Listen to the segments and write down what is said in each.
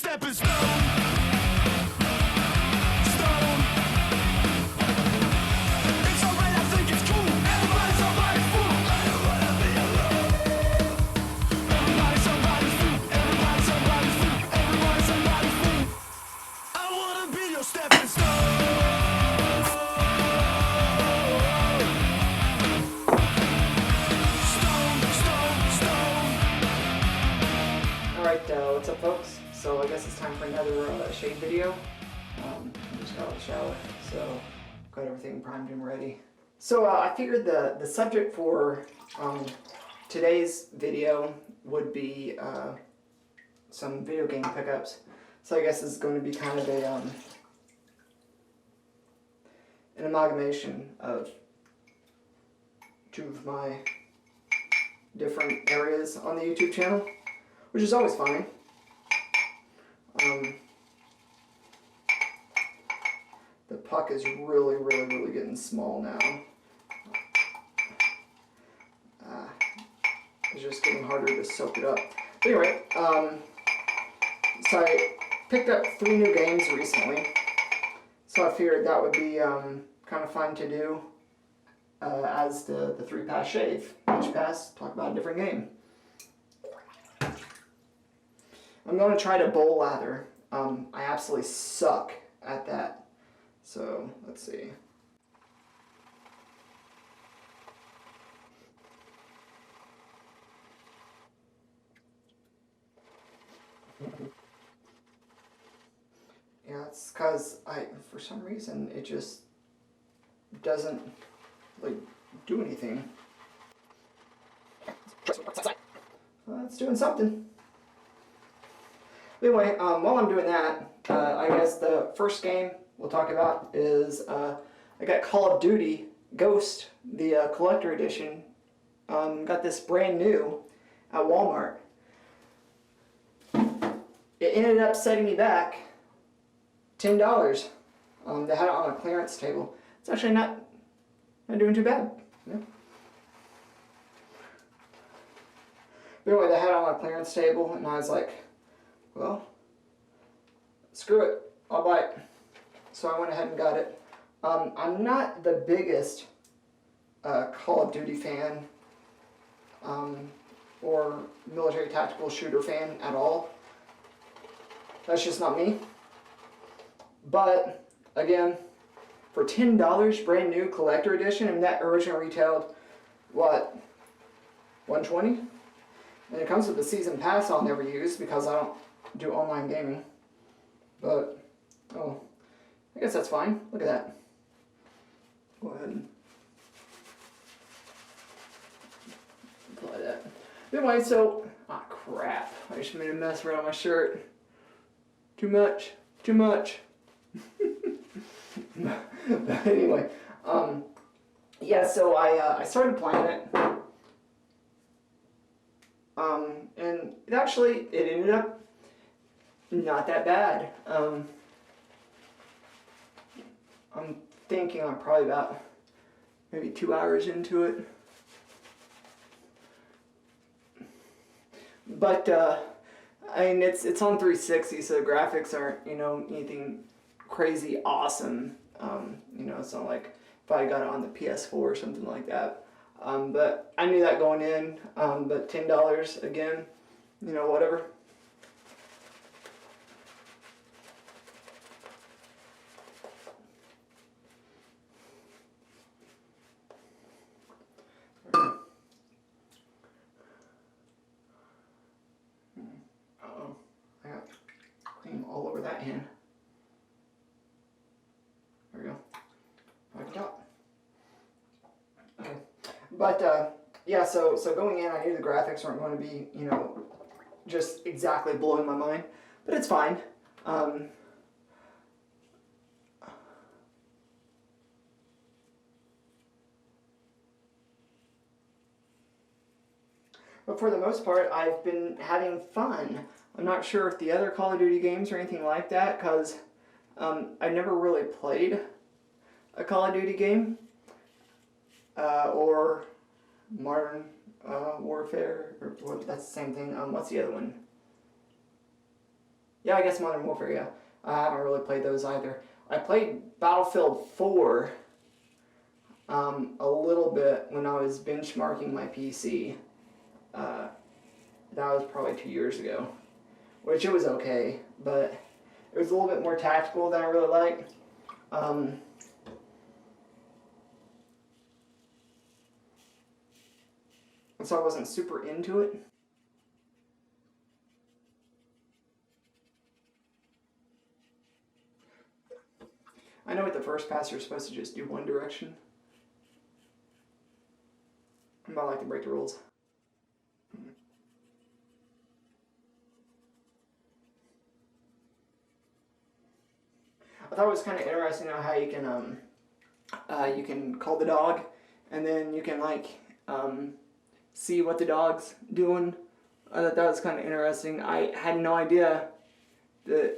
stepping stone. It's alright, I think it's cool. Everybody's somebody's fool. I don't wanna be alone. Everybody's somebody's fool. Everybody's somebody's fool. Everybody's somebody's fool. I wanna be your stepping stone. What's up, folks? So I guess it's time for another shade video. I just got out of the shower, so got everything primed and ready. So I figured the subject for today's video would be some video game pickups. So I guess it's going to be kind of a an amalgamation of two of my different areas on the YouTube channel, which is always fine. The puck is really getting small now. It's just getting harder to soak it up. But anyway, so I picked up 3 new games recently, so I figured that would be kind of fun to do as the 3-pass shave. Each pass, talk about a different game. I'm going to try to bowl lather. I absolutely suck at that. So, let's see. Yeah, it's because for some reason, it just doesn't, like, do anything. Well, it's doing something. Anyway, while I'm doing that, I guess the first game we'll talk about is I got Call of Duty Ghost, the collector edition. Got this brand new at Walmart. It ended up setting me back $10. They had it on a clearance table. It's actually not doing too bad. Yeah. But anyway, they had it on a clearance table, and I was like, well, screw it, I'll buy it. So I went ahead and got it. I'm not the biggest Call of Duty fan or military tactical shooter fan at all. That's just not me. But, again, for $10, brand new collector edition, and that originally retailed, what, $120? And it comes with the season pass I'll never use because I don't do online gaming. But, oh, I guess that's fine. Look at that. Go ahead and apply that. Anyway, so, crap. I just made a mess around my shirt. Too much. Too much. But anyway, yeah, so I started playing it. And it ended up not that bad. I'm thinking I'm probably about maybe 2 hours into it. But, I mean, it's on 360, so the graphics aren't, anything crazy awesome. It's not like if I got it on the PS4 or something like that. But I knew that going in, but $10, again, whatever. Uh-oh, I got cream all over that hand. There we go. Like that. Okay. But, yeah, so going in, I knew the graphics weren't going to be, just exactly blowing my mind. But it's fine. But for the most part, I've been having fun. I'm not sure if the other Call of Duty games or anything like that, because I've never really played a Call of Duty game. Or Modern Warfare, or that's the same thing. What's the other one? Yeah, I guess Modern Warfare, yeah. I haven't really played those either. I played Battlefield 4 a little bit when I was benchmarking my PC. Uh, that was probably 2 years ago, which it was okay, but it was a little bit more tactical than I really like. So I wasn't super into it. I know with the first pass you're supposed to just do one direction. I'm about like to break the rules. I thought it was kind of interesting how you can call the dog, and then you can like see what the dog's doing. I thought that was kind of interesting. I had no idea that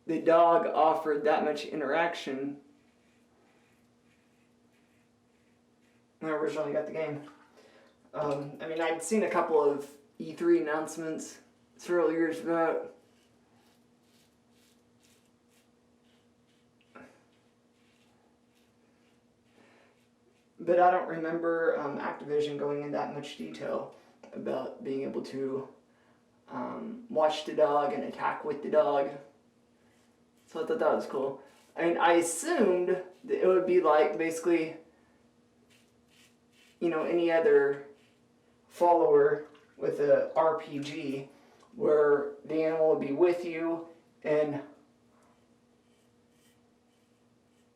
the dog offered that much interaction when I originally got the game. I mean, I'd seen a couple of E3 announcements several years back. But I don't remember Activision going in that much detail about being able to watch the dog and attack with the dog. So I thought that was cool. I mean, I assumed that it would be like basically, any other follower with a RPG where the animal would be with you and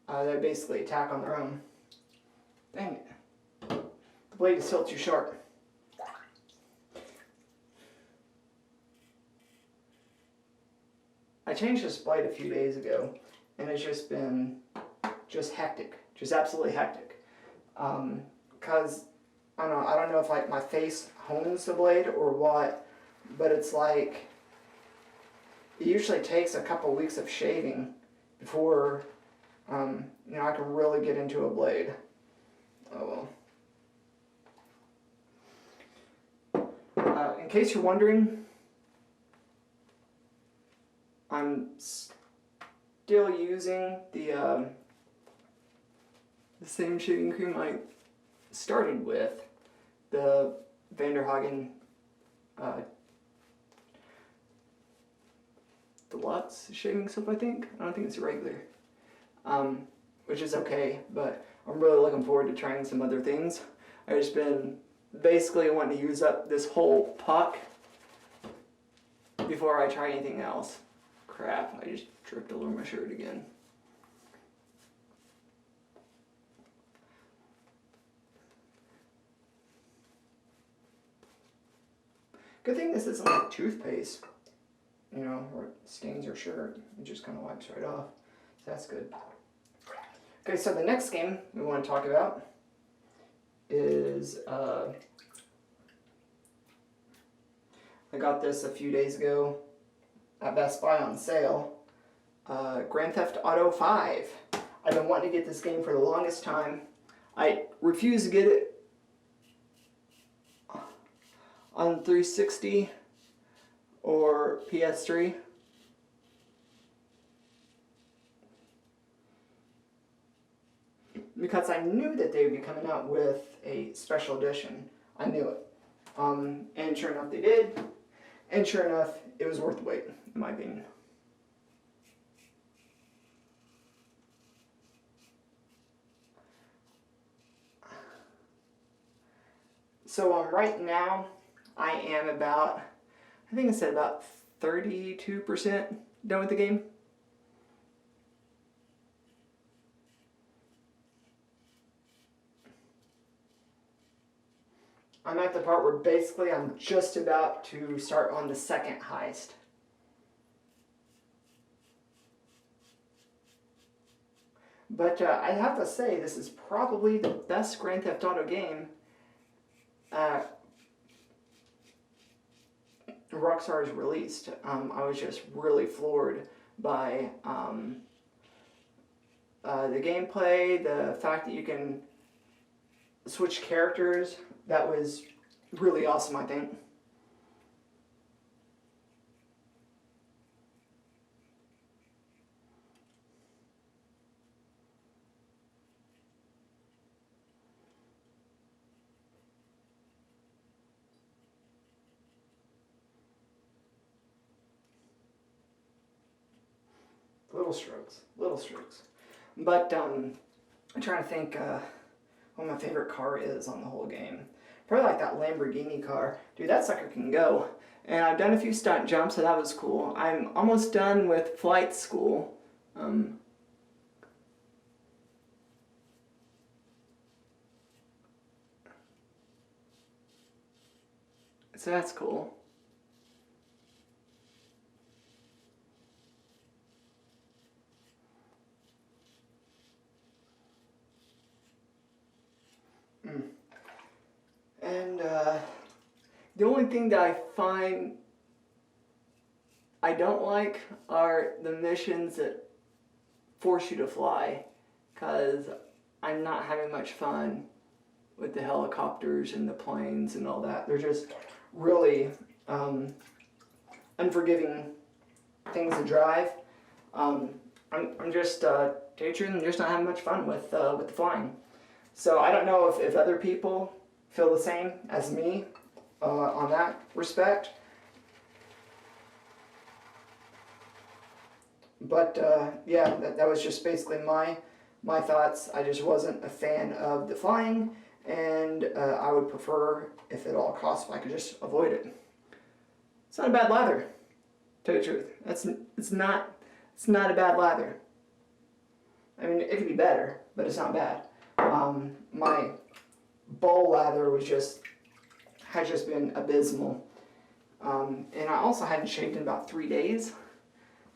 they basically attack on their own. Dang it. The blade is still too sharp. I changed this blade a few days ago, and it's just been hectic. Just absolutely hectic. Because, I don't know if like my face hones the blade or what, but it's like, it usually takes a couple weeks of shaving before, I can really get into a blade. Oh well. In case you're wondering, I'm still using the same shaving cream I started with, the Vanderhagen Deluxe shaving soap, I think. I don't think it's regular, which is okay, but I'm really looking forward to trying some other things. I've just been basically wanting to use up this whole puck before I try anything else. Crap, I just tripped all over my shirt again. Good thing this isn't like toothpaste, where it stains your shirt. It just kind of wipes right off. So that's good. Okay, so the next game we want to talk about is, I got this a few days ago at Best Buy on sale, Grand Theft Auto 5. I've been wanting to get this game for the longest time. I refuse to get it on 360 or PS3. Because I knew that they would be coming out with a special edition. I knew it. And sure enough they did. And sure enough, it was worth the wait, in my opinion. So right now, I am about, I think I said about 32% done with the game. I'm at the part where basically I'm just about to start on the second heist. But I have to say, this is probably the best Grand Theft Auto game Rockstar has released. I was just really floored by the gameplay, the fact that you can switch characters. That was really awesome, I think. Little strokes. Little strokes. But I'm trying to think what my favorite car is on the whole game. Probably like that Lamborghini car. Dude, that sucker can go. And I've done a few stunt jumps, so that was cool. I'm almost done with flight school. So that's cool. And the only thing that I find I don't like are the missions that force you to fly, because I'm not having much fun with the helicopters and the planes and all that. They're just really unforgiving things to drive. I'm just, to tell you the truth, I'm just not having much fun with the flying. So I don't know if other people feel the same as me on that respect. But yeah, that was just basically my thoughts. I just wasn't a fan of the flying, and I would prefer, if at all costs, if I could just avoid it. It's not a bad lather, to tell you the truth. It's not a bad lather. I mean, it could be better, but it's not bad. My bowl lather has just been abysmal. And I also hadn't shaved in about 3 days,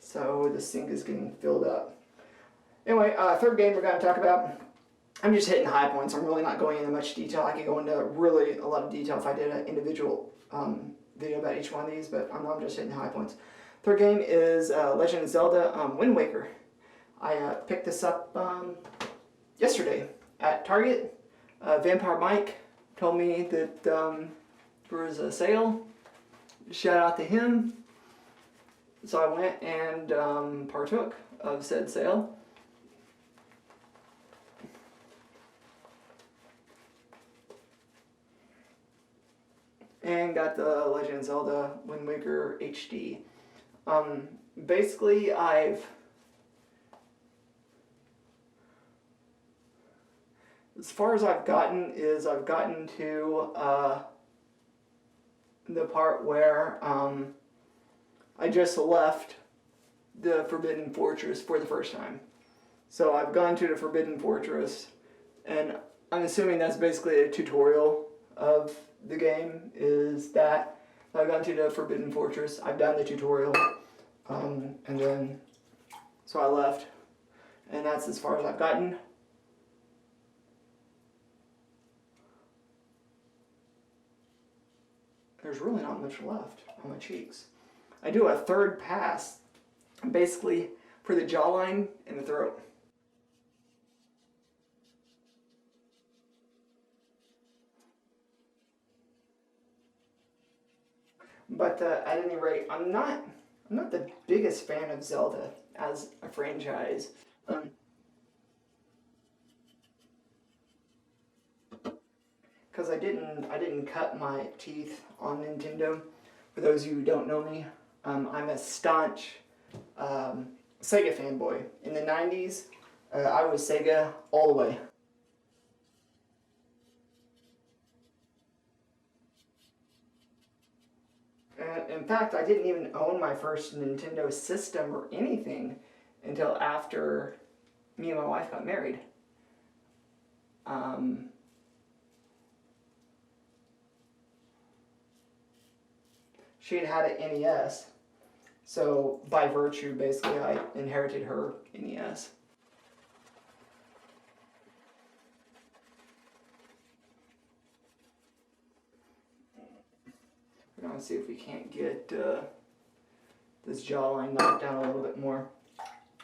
so the sink is getting filled up. Anyway, third game we're going to talk about. I'm just hitting high points. I'm really not going into much detail. I could go into really a lot of detail if I did an individual video about each one of these, but I'm just hitting high points. Third game is Legend of Zelda Wind Waker. I picked this up yesterday at Target. Vampire Mike told me that there was a sale. Shout out to him. So I went and partook of said sale. And got the Legend of Zelda Wind Waker HD. Basically, as far as I've gotten is I've gotten to the part where I just left the Forbidden Fortress for the first time. So I've gone to the Forbidden Fortress, and I'm assuming that's basically a tutorial of the game, is that I've gone to the Forbidden Fortress, I've done the tutorial, and then, so I left, and that's as far as I've gotten. There's really not much left on my cheeks. I do a third pass, basically for the jawline and the throat. But at any rate, I'm not the biggest fan of Zelda as a franchise. Because I didn't cut my teeth on Nintendo. For those of you who don't know me, I'm a staunch Sega fanboy. In the 90s, I was Sega all the way. In fact, I didn't even own my first Nintendo system or anything until after me and my wife got married. She had an NES, so by virtue, basically, I inherited her NES. We're going to see if we can't get this jawline knocked down a little bit more.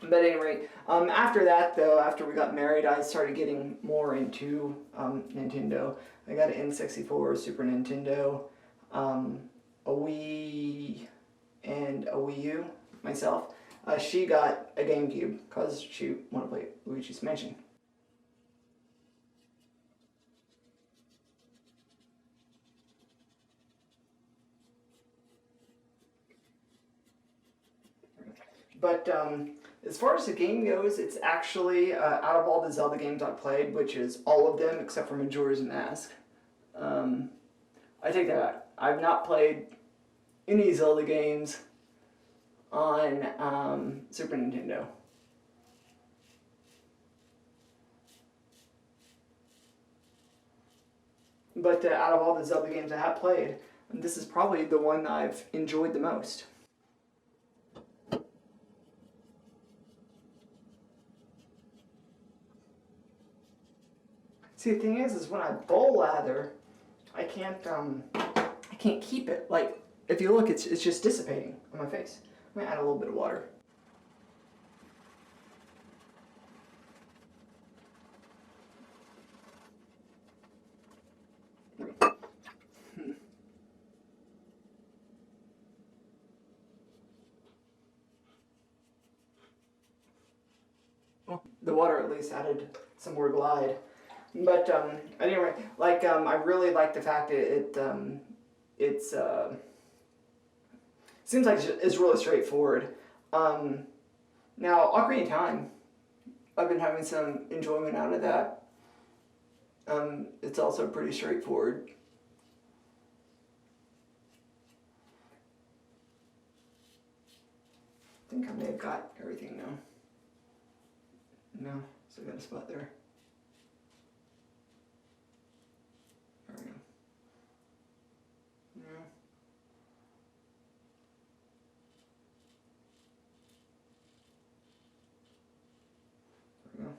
But at any rate, after that though, after we got married, I started getting more into Nintendo. I got an N64, Super Nintendo, a Wii, and a Wii U myself. She got a GameCube because she wanted to play Luigi's Mansion. But As far as the game goes, it's actually, out of all the Zelda games I've played, which is all of them except for Majora's Mask, I take that back. I've not played any Zelda games on Super Nintendo. But out of all the Zelda games I have played, this is probably the one I've enjoyed the most. See, the thing is when I bowl lather, I can't keep it. Like, if you look, it's just dissipating on my face. I'm gonna add a little bit of water. The water at least added some more glide. But anyway, like I really like the fact that it's seems like it's really straightforward. Now Ocarina of Time, I've been having some enjoyment out of that. It's also pretty straightforward. I think I may have got everything now. No, still got a spot there. There we go. No. There we go.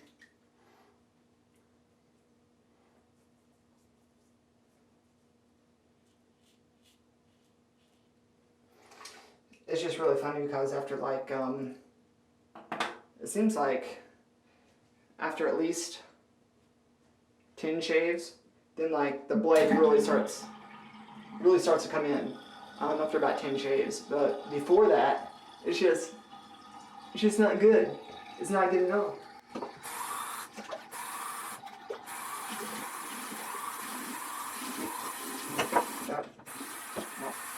It's just really funny because after like, it seems like after at least 10 shaves, then like the blade really starts to come in. After about 10 shaves, but before that, it's just not good. It's not good at all.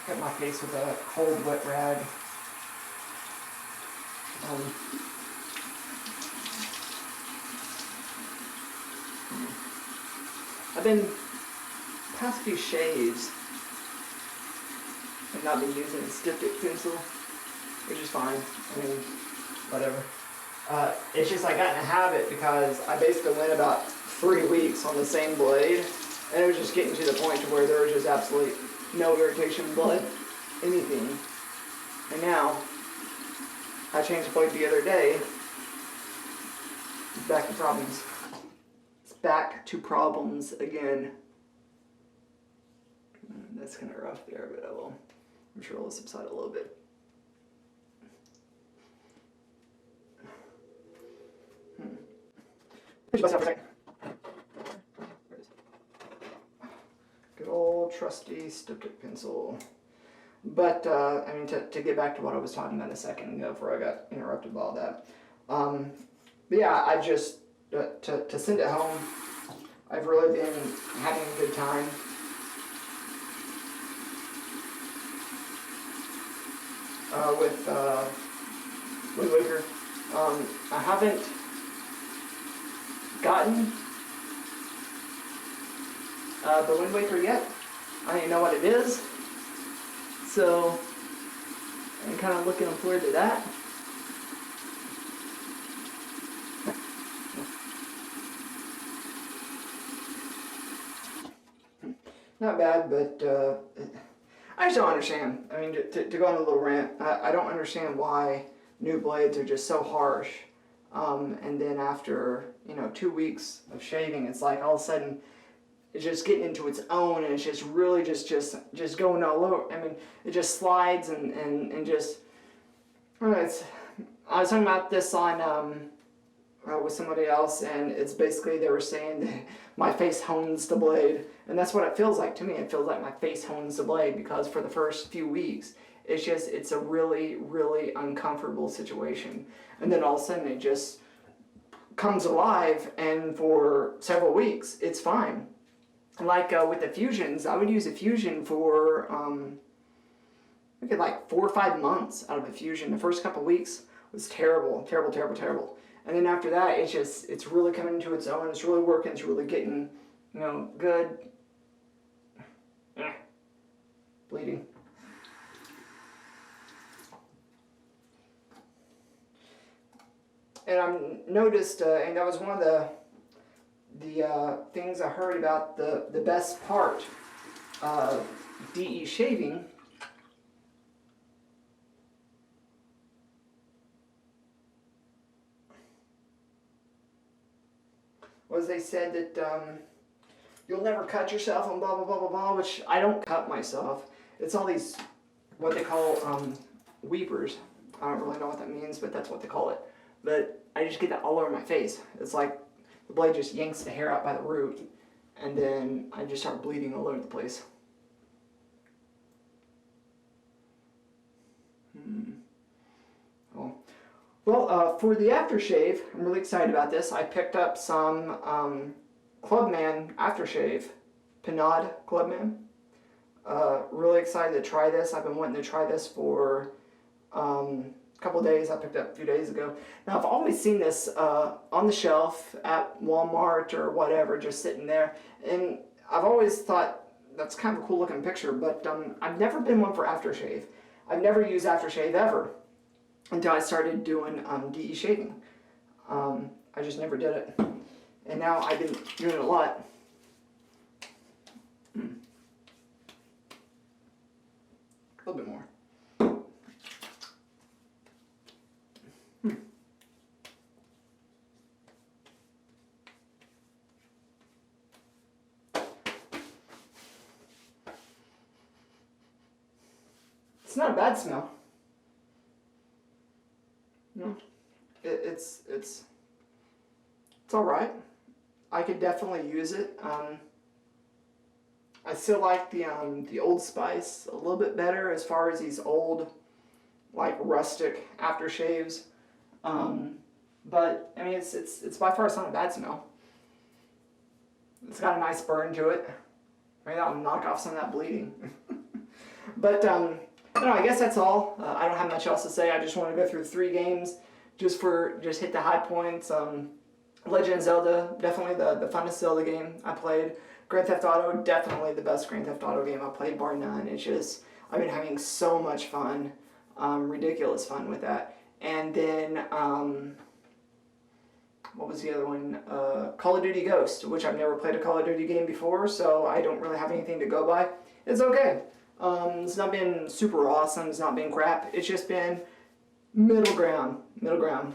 Cut my face with a cold, wet rag. I've been past few shaves and not been using a stiff tip pencil, which is fine. I mean, whatever. It's just I got in a habit because I basically went about 3 weeks on the same blade, and it was just getting to the point to where there was just absolutely no irritation, blood, anything. And now, I changed the blade the other day. It's back to problems. It's back to problems again. That's kind of rough there, but I'm sure it'll subside a little bit. Put your bust out for a second. There it is. Good old trusty stiff tip pencil. But, I mean, to get back to what I was talking about a second ago before I got interrupted by all that. But yeah, I just, to send it home, I've really been having a good time. With Wind Waker. I haven't gotten the Wind Waker yet. I don't even know what it is. So I'm kind of looking forward to that. Not bad, but I just don't understand. I mean, to go on a little rant, I don't understand why new blades are just so harsh. And then after, 2 weeks of shaving, it's like all of a sudden it's just getting into its own, and it's just really just going all over. I mean, it just slides and just, I don't know, I was talking about this on, with somebody else, and it's basically they were saying that my face hones the blade, and that's what it feels like to me. It feels like my face hones the blade because for the first few weeks, it's a really, really uncomfortable situation, and then all of a sudden it just comes alive, and for several weeks it's fine. Like with the fusions, I would use a fusion for like 4 or 5 months out of a fusion. The first couple weeks was terrible, terrible, terrible, terrible. And then after that, it's really coming into its own. It's really working. It's really getting, good. Bleeding. And I've noticed, and that was one of the things I heard about the best part of DE shaving was they said that you'll never cut yourself and blah blah blah blah blah, which I don't cut myself. It's all these what they call weepers. I don't really know what that means, but that's what they call it. But I just get that all over my face. It's like the blade just yanks the hair out by the root, and then I just start bleeding all over the place. Oh. Well, for the aftershave, I'm really excited about this. I picked up some Clubman aftershave, Pinard Clubman. Really excited to try this. I've been wanting to try this for a couple days. I picked it up a few days ago. Now, I've always seen this on the shelf at Walmart or whatever, just sitting there. And I've always thought that's kind of a cool looking picture, but I've never been one for aftershave. I've never used aftershave ever until I started doing DE shaving. I just never did it. And now I've been doing it a lot. A little bit more. It's not a bad smell. No, it's all right. I could definitely use it. I still like the Old Spice a little bit better as far as these old, like rustic aftershaves. But I mean, it's by far it's not a bad smell. It's got a nice burn to it. Maybe that'll knock off some of that bleeding. But no, I guess that's all. I don't have much else to say. I just want to go through 3 games, just hit the high points. Legend of Zelda, definitely the funnest Zelda game I played. Grand Theft Auto, definitely the best Grand Theft Auto game I played, bar none. It's just, I've been having so much fun, ridiculous fun with that. And then, what was the other one? Call of Duty Ghost, which I've never played a Call of Duty game before, so I don't really have anything to go by. It's okay. It's not been super awesome, it's not been crap, it's just been middle ground.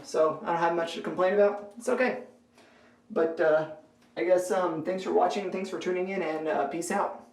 So I don't have much to complain about, it's okay. But I guess thanks for watching, thanks for tuning in, and peace out.